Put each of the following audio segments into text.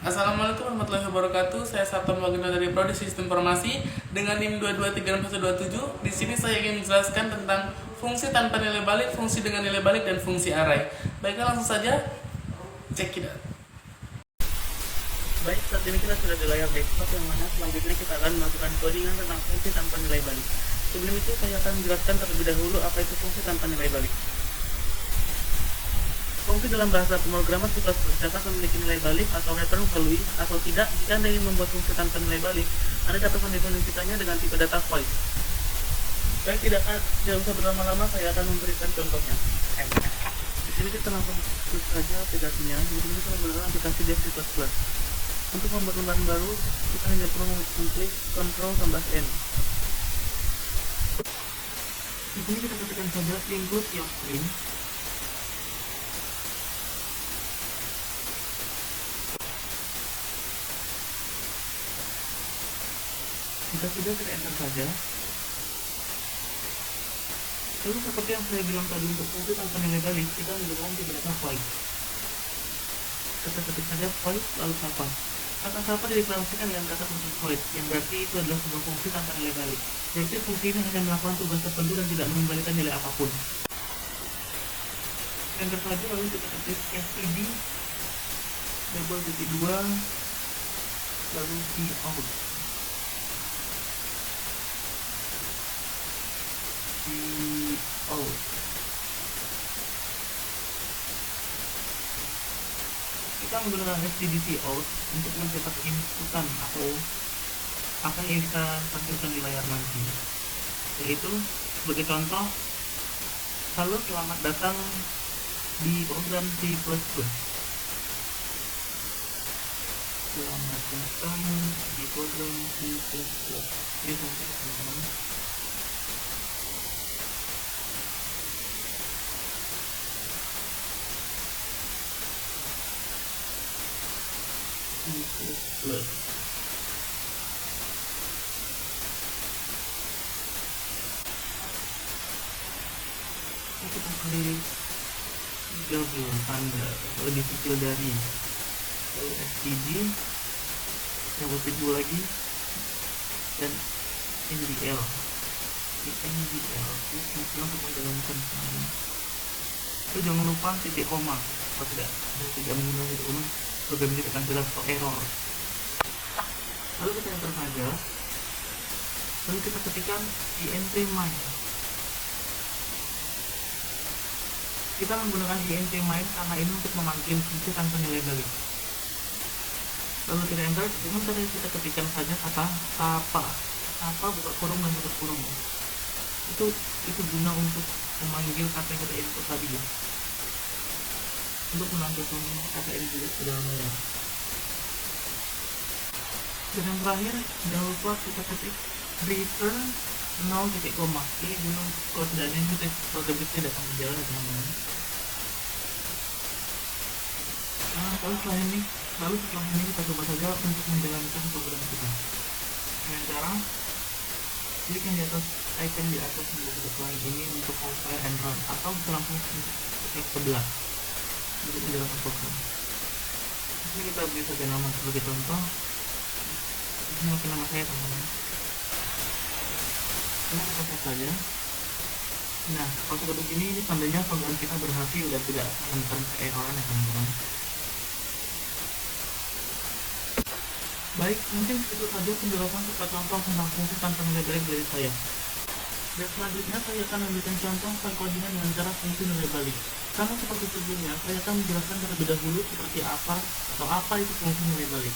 Assalamualaikum warahmatullahi wabarakatuh. Saya Sabton Wagina dari Prodi Sistem Informasi dengan NIM 2236127. Di sini saya ingin menjelaskan tentang fungsi tanpa nilai balik, fungsi dengan nilai balik, dan fungsi array. Baiklah, langsung saja cek kita. Baik, saat ini kita sudah di layar desktop yang mana selanjutnya kita akan melakukan codingan tentang fungsi tanpa nilai balik. Sebelum itu saya akan menjelaskan terlebih dahulu apa itu fungsi tanpa nilai balik. Fungsi dalam bahasa pemrograman C++ dapat memiliki nilai balik atau return value atau tidak. Jika Anda ingin membuat fungsi tanpa nilai balik, Anda dapat mendefinisikannya dengan tipe data void. Baik, tidak usah berlama-lama, saya akan memberikan contohnya. Di sini kita langsung klik saja aplikasinya. Di sini kita menggunakan aplikasi Dev C++. Untuk membuat lembaran baru, kita hanya perlu mengklik Ctrl tambah N. Di sini kita ketikkan saja include your string. Jika sudah, kita enter saja. Lalu seperti yang saya bilang tadi, untuk fungsi tanpa nilai balik, kita menggunakan tipe data void. Kita ketik saja void lalu apa. Kata apa dideklarasikan dengan kata fungsi void, yang berarti itu adalah sebuah fungsi tanpa nilai balik. Berarti fungsi ini hanya melakukan tugas tertentu dan tidak mengembalikan nilai apapun. Enter saja, lalu kita ketik std double titik 2 lalu cout. Kita menggunakan std out untuk mencetak inputan atau apa yang kita tampilkan di layar nanti, yaitu sebagai contoh, halo selamat datang di program C++. Selamat datang di program C++. Ini sampai teman-teman. Plus. Kita pilih double tanda lebih kecil dari, lalu std double titik 2 lagi dan ndl. Di ndl itu untuk menjalankan semuanya. Itu jangan lupa titik koma. Kalau tidak menggunakan titik koma, program ini akan jelas atau error. Lalu kita enter saja. Lalu kita ketikkan int main. Kita menggunakan int main karena ini untuk memanggil fungsi tanpa nilai balik. Lalu kita enter. Sementara kita ketikkan saja kata apa buka kurung dan tutup kurung. Itu guna untuk memanggil kata yang kita input tadi ya. Untuk menampilkan kata ini juga ke dalam layar. Dan yang terakhir, jangan lupa kita ketik return 0 titik koma. Ini guna kalau tidak ada ini program kita tidak akan berjalan ya teman-teman. Lalu setelah ini kita coba saja untuk menjalankan program kita. Dengan cara klik yang di atas icon di atas lain ini untuk compile and run, atau bisa langsung klik sebelah untuk menjalankan program. Ini kita beri saja nama sebagai contoh. Ini mungkin nama saya teman-teman. Ini kita cek saja. Nah, kalau seperti ini tandanya program kita berhasil dan tidak menemukan keerroran ya teman-teman. Baik, mungkin itu saja penjelasan serta contoh tentang fungsi tanpa nilai balik dari saya. Dan selanjutnya saya akan memberikan contoh codingan dengan cara fungsi nilai balik. Sama seperti sebelumnya, saya akan menjelaskan terlebih dahulu seperti apa atau apa itu fungsi nilai balik.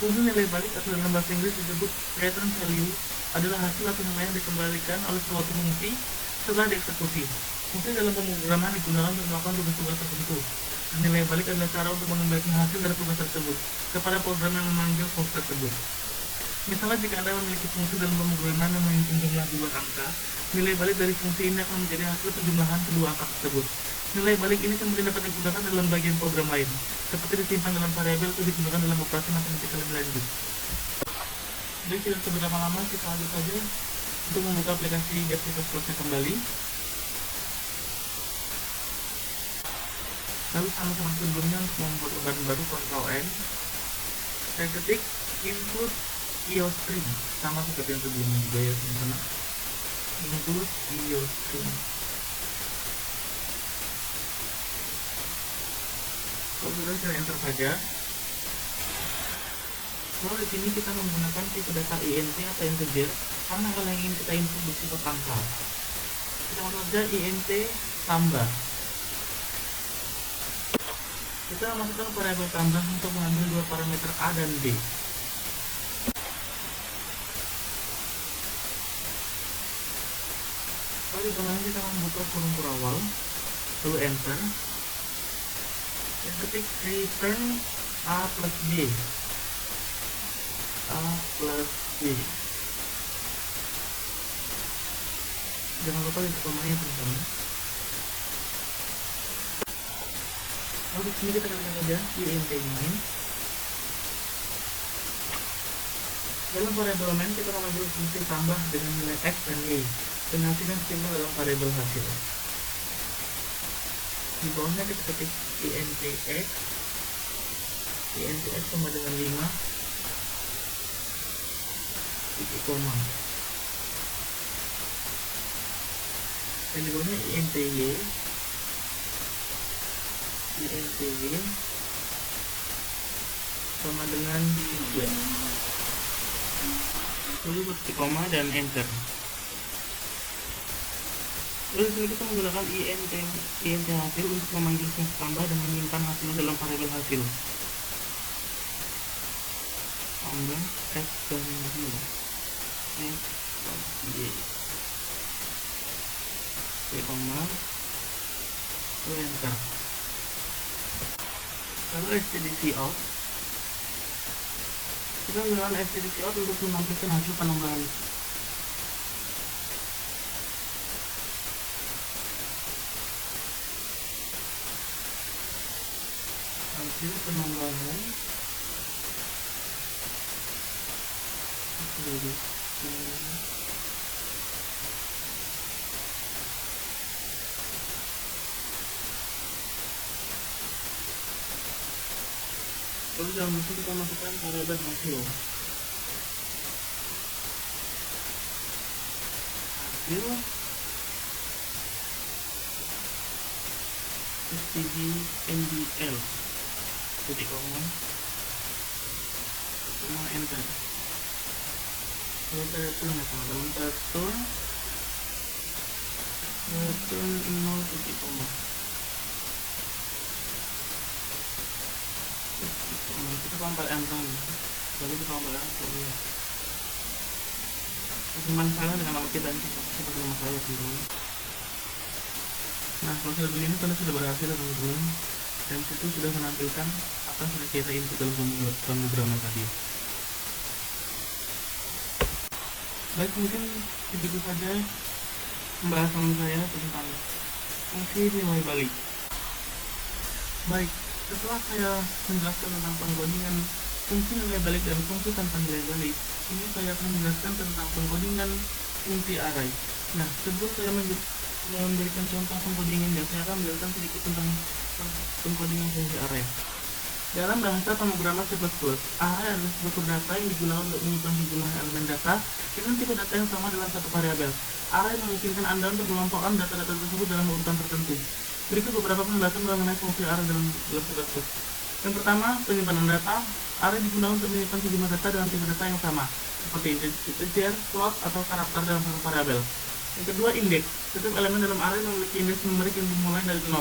Fungsi nilai balik atau dalam bahasa Inggris disebut return value adalah hasil atau nilai yang dikembalikan oleh suatu fungsi setelah dieksekusi. Fungsi dalam pemrograman digunakan untuk melakukan tugas-tugas tertentu. Dan nilai balik adalah cara untuk mengembalikan hasil dari tugas tersebut kepada program yang memanggil fungsi tersebut. Misalnya jika Anda memiliki fungsi dalam pemrograman yang menghitung jumlah 2 angka, nilai balik dari fungsi ini akan menjadi hasil penjumlahan kedua angka tersebut. Nilai balik ini kemudian dapat digunakan dalam bagian program lain, seperti disimpan dalam variabel atau digunakan dalam operasi matematika lebih lanjut. Jadi tidak seberapa lama, kita lanjut saja untuk membuka aplikasi Dev C++-nya kembali. Lalu sama-sama sebelumnya untuk membuat lembaran baru Ctrl N, saya ketik include iostream, sama seperti yang sebelumnya juga ya teman-teman. Include iostream. Kalau sudah, kita enter saja. Lalu di sini kita menggunakan tipe data int atau integer karena hal yang ingin kita input bersifat angka. Kita masuk saja int tambah. Kita masukkan variabel tambah untuk mengambil dua parameter a dan b. Lalu di tengahnya kita membuka kurung awal, lalu enter. Dan ketik return a plus b. A plus B. Jangan lupa di komanya teman-teman. Lalu di sini kita katakan saja int main. Dalam variabel main kita mengambil fungsi tambah dengan nilai x dan y dan hasilkan simbol dalam variabel hasil. Di bawahnya kita ketik int x sama dengan 5 titik koma, dan di bawahnya int y sama dengan 3, lalu titik koma dan enter. Lalu disini kita menggunakan int hasil untuk memanggil fungsi tambah dan menyimpan hasil dalam variabel hasil. Tambah x dan y. X plus y. Koma, lalu enter. Lalu stdc out. Kita menggunakan stdc out untuk menampilkan hasil penambahan. Hasil penambahan. Lalu jangan lupa kita masukkan variabel hasil. stdmdl titik koma enter. Kita return ya teman-teman, return 0 titik koma. Kita tambah enter, lalu kita tambah enter. Simpan salah dengan nama kita, seperti nama saya teman-teman. Nah, kalau sudah begini tanda sudah berhasil teman-teman, dan situ sudah menampilkan apa yang sudah kita input dalam pemrograman tadi. Baik, mungkin begitu saja pembahasan saya tentang fungsi nilai balik. Baik, setelah saya menjelaskan tentang pengkodingan fungsi nilai balik dan fungsi tanpa nilai balik, ini saya akan menjelaskan tentang pengkodingan fungsi array. Nah, sebelum saya memberikan contoh pengkodingannya, saya akan menjelaskan sedikit tentang pengkodingan fungsi array. Dalam bahasa pemrograman C++, array adalah struktur data yang digunakan untuk menyimpan sejumlah elemen data dengan tipe data yang sama dalam satu variabel. Array memungkinkan Anda untuk mengelompokkan data-data tersebut dalam urutan tertentu. Berikut beberapa penjelasan mengenai fungsi array dalam C++. Yang pertama, penyimpanan data. Array digunakan untuk menyimpan sejumlah data dalam tipe data yang sama, seperti integer, float, atau karakter dalam satu variabel. Yang kedua, indeks. Setiap elemen dalam array memiliki indeks numerik yang dimulai dari 0.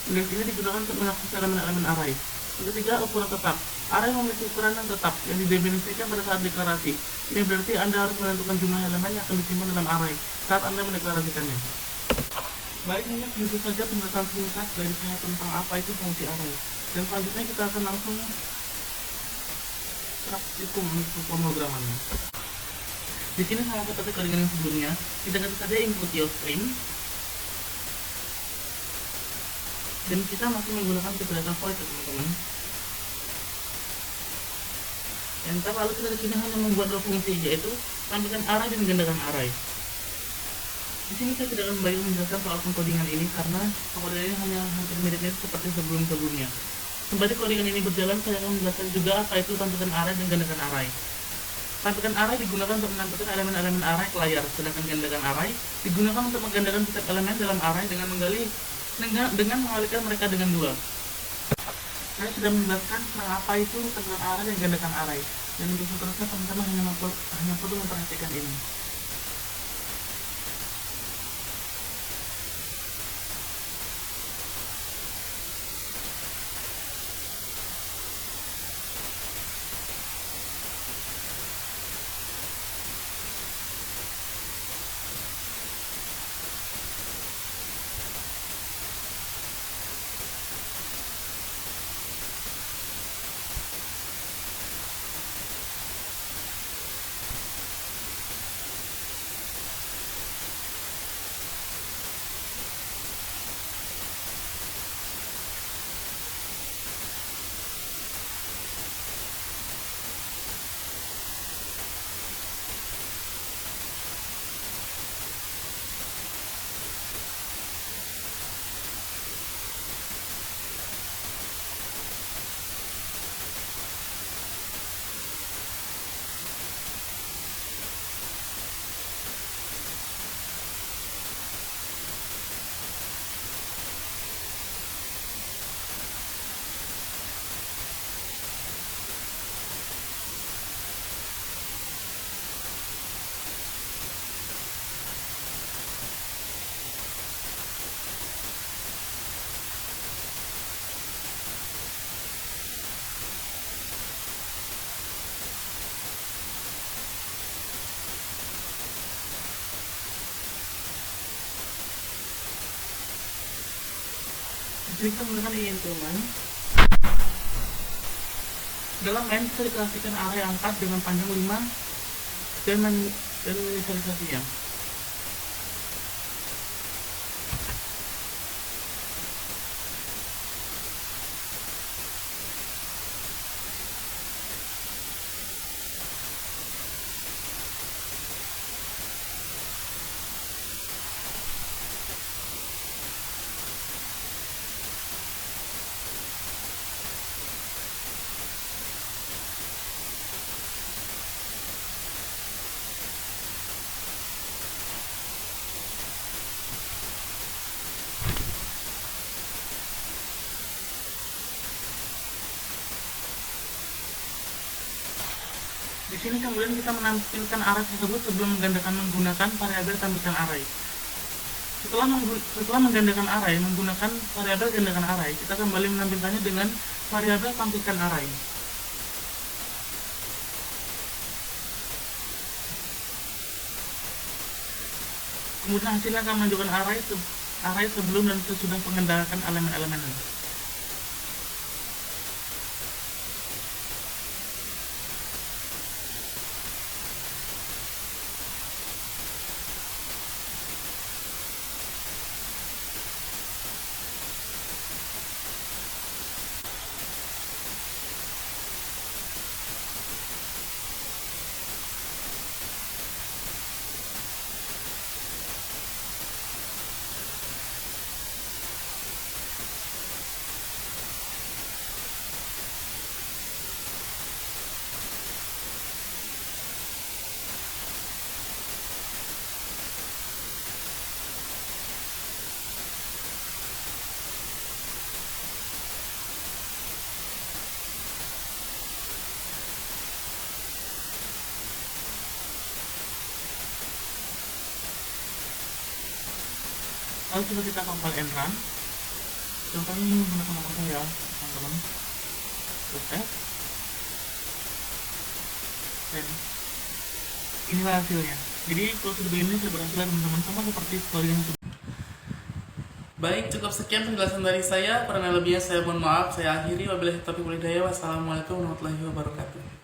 Indeks ini digunakan untuk mengakses elemen-elemen array. Yang ketiga, ukuran tetap. Array memiliki ukuran yang tetap yang didefinisikan pada saat deklarasi. Ini berarti Anda harus menentukan jumlah elemen yang akan disimpan dalam array saat Anda mendeklarasikannya. Baik, ini begitu saja penjelasan singkat dari saya tentang apa itu fungsi array. Dan selanjutnya kita akan langsung praktikum untuk pemrogramannya. Di sini sama seperti kalian yang sebelumnya, kita ketik saja input iostream. Dan kita masih menggunakan tipe data void ya teman-teman. Enter, lalu kita di sini hanya membuat dua fungsi, yaitu tampilkan array dan gandakan array. Di sini saya tidak akan banyak menjelaskan soal pengkodingan ini karena pengkodingan ini hanya hampir mirip-mirip seperti sebelum-sebelumnya. Sembari codingan ini berjalan, saya akan menjelaskan juga apa itu tampilan array dan gandakan array. Tampilan array digunakan untuk menampilkan elemen-elemen array ke layar, sedangkan gandakan array digunakan untuk menggandakan setiap elemen dalam array dengan mengalihkan mereka dengan dua. Saya sudah menjelaskan tentang apa itu tampilan array dan gandakan array, dan untuk seterusnya teman-teman hanya perlu memperhatikan ini. Di sini kita menggunakan instrumen. Dalam main bisa diklasifikasikan array angka dengan panjang 5 dan inisialisasinya. Di sini kemudian kita menampilkan array tersebut sebelum menggandakan menggunakan variabel tampilan array. Setelah menggandakan array menggunakan variabel gandakan array, kita kembali menampilkannya dengan variabel tampilkan array. Kemudian hasilnya akan menunjukkan array sebelum dan sesudah pengendakan elemen-elemen. Lalu coba kita compile and run. Contohnya ini menggunakan nomor saya, teman-teman. Terus dan inilah hasilnya. Jadi kalau sudah begini sudah berhasil teman-teman, sama seperti tutorial yang sebelumnya. Baik, cukup sekian penjelasan dari saya. Kurang lebihnya saya mohon maaf. Saya akhiri. Wabillahi taufiq wal hidayah. Wassalamualaikum warahmatullahi wabarakatuh.